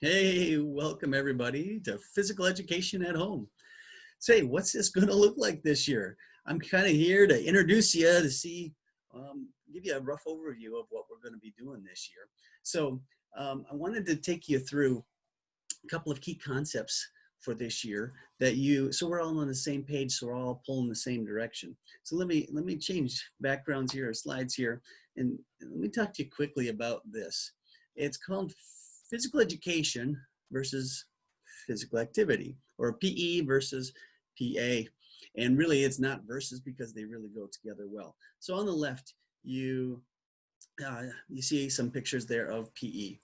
Hey, welcome everybody to Physical Education at Home. Say, what's this going to look like this year? I'm kind of here to introduce you to see, give you a rough overview of what we're going to be doing this year. So I wanted to take you through a couple of key concepts for this year so we're all on the same page, so we're all pulling the same direction. So let me change backgrounds here, or slides here, and let me talk to you quickly about this. It's called physical education versus physical activity, or PE versus PA. And really it's not versus, because they really go together well. So on the left, you see some pictures there of PE.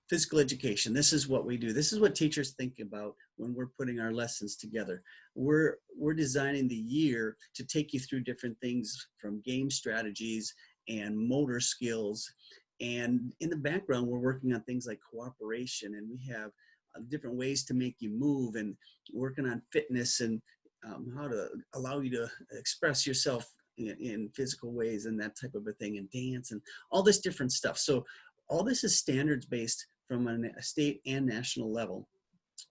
Physical education, this is what we do. This is what teachers think about when we're putting our lessons together. We're designing the year to take you through different things, from game strategies and motor skills. And in the background, we're working on things like cooperation, and we have different ways to make you move, and working on fitness, and how to allow you to express yourself in physical ways, and that type of a thing, and dance, and all this different stuff. So all this is standards based from a state and national level,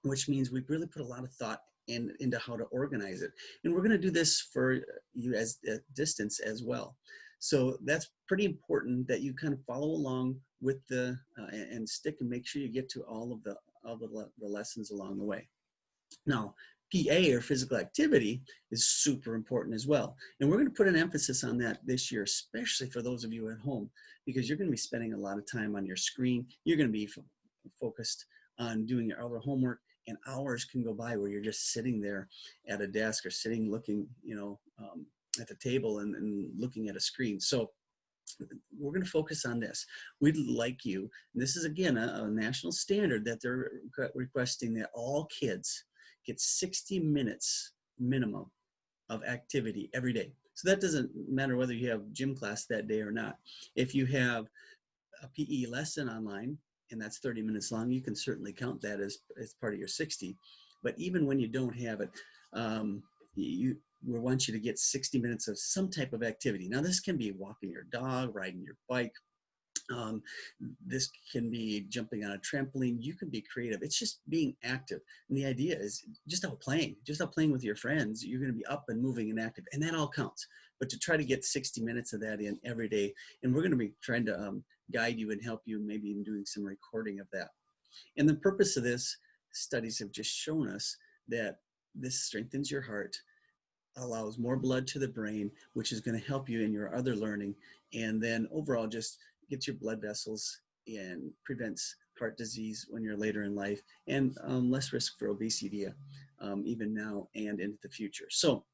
which means we've really put a lot of thought into how to organize it. And we're going to do this for you as a distance as well. So that's pretty important, that you kind of follow along with the and stick and make sure you get to all of the lessons along the way. Now, PA, or physical activity, is super important as well. And we're going to put an emphasis on that this year, especially for those of you at home, because you're going to be spending a lot of time on your screen. You're going to be focused on doing your other homework, and hours can go by where you're just sitting there at a desk, or sitting looking, at the table, and looking at a screen. So we're going to focus on this. We'd like you, and this is again a national standard, that they're requesting that all kids get 60 minutes minimum of activity every day. So that doesn't matter whether you have gym class that day or not. If you have a PE lesson online, and that's 30 minutes long, you can certainly count that as part of your 60. But even when you don't have it, we want you to get 60 minutes of some type of activity. Now, this can be walking your dog, riding your bike. This can be jumping on a trampoline. You can be creative. It's just being active. And the idea is just out playing with your friends. You're going to be up and moving and active, and that all counts. But to try to get 60 minutes of that in every day, and we're going to be trying to guide you and help you, maybe even doing some recording of that. And the purpose of this, studies have just shown us that this strengthens your heart, allows more blood to the brain, which is going to help you in your other learning, and then overall just gets your blood vessels and prevents heart disease when you're later in life, and less risk for obesity, even now and into the future. So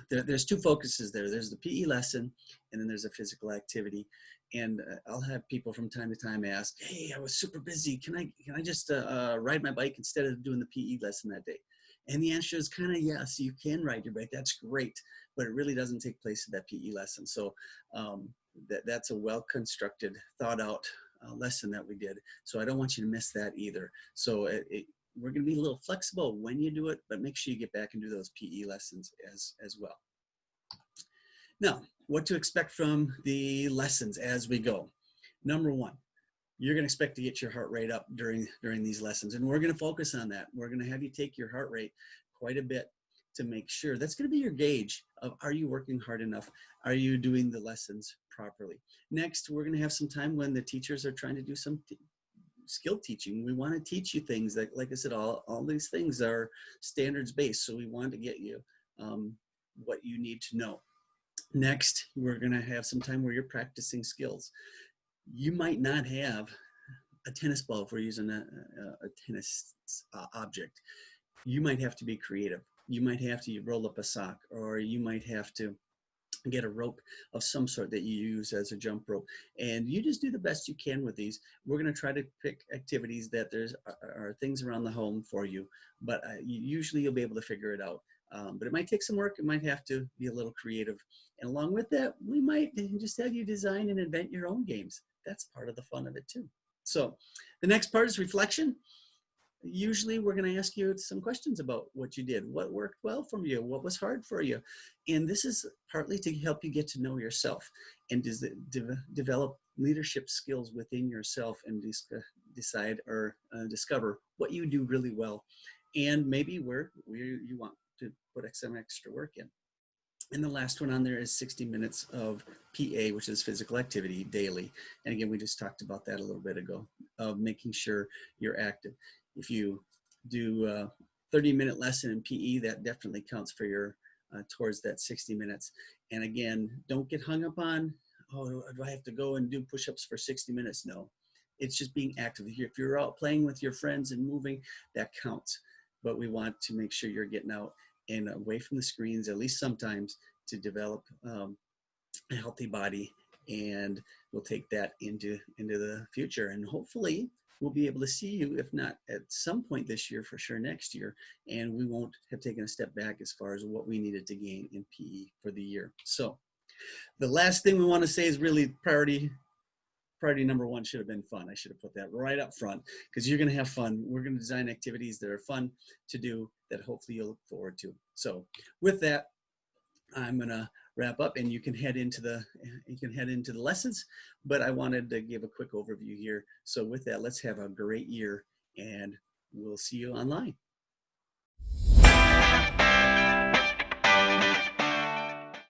there's two focuses there. There's the PE lesson, and then there's a physical activity. And I'll have people from time to time ask, hey, I was super busy. Can I just ride my bike instead of doing the PE lesson that day? And the answer is kind of yes, you can ride your bike. That's great, but it really doesn't take place at that PE lesson. So that's a well-constructed, thought-out lesson that we did. So I don't want you to miss that either. So we're going to be a little flexible when you do it, but make sure you get back and do those PE lessons as well. Now, what to expect from the lessons as we go. Number one, you're going to expect to get your heart rate up during these lessons, and we're going to focus on that. We're going to have you take your heart rate quite a bit to make sure. That's going to be your gauge of, are you working hard enough? Are you doing the lessons properly? Next, we're going to have some time when the teachers are trying to do some skill teaching. We want to teach you things that, like I said, all these things are standards based, so we want to get you what you need to know. Next, we're going to have some time where you're practicing skills. You might not have a tennis ball if we're using a tennis object. You might have to be creative. You might have to roll up a sock, or you might have to get a rope of some sort that you use as a jump rope, and you just do the best you can with these. We're going to try to pick activities that are things around the home for you, but usually you'll be able to figure it out. But it might take some work. It might have to be a little creative, and along with that, we might just have you design and invent your own games. That's part of the fun of it too. So the next part is reflection. Usually we're going to ask you some questions about what you did, what worked well for you, what was hard for you. And this is partly to help you get to know yourself and develop leadership skills within yourself, and decide or discover what you do really well, and maybe where you want to put some extra work in. And the last one on there is 60 minutes of PA, which is physical activity daily. And again, we just talked about that a little bit ago, of making sure you're active. If you do a 30-minute lesson in PE, that definitely counts for your towards that 60 minutes. And again, don't get hung up on, oh, do I have to go and do push-ups for 60 minutes? No, it's just being active. If you're out playing with your friends and moving, that counts. But we want to make sure you're getting out and away from the screens, at least sometimes, to develop a healthy body. And we'll take that into the future. And hopefully we'll be able to see you, if not at some point this year, for sure next year. And we won't have taken a step back as far as what we needed to gain in PE for the year. So the last thing we want to say is really priority number one should have been fun. I should have put that right up front, because you're going to have fun. We're going to design activities that are fun to do that hopefully you'll look forward to. So with that, I'm going to wrap up, and you can head into the lessons, but I wanted to give a quick overview here. So with that, let's have a great year, and we'll see you online.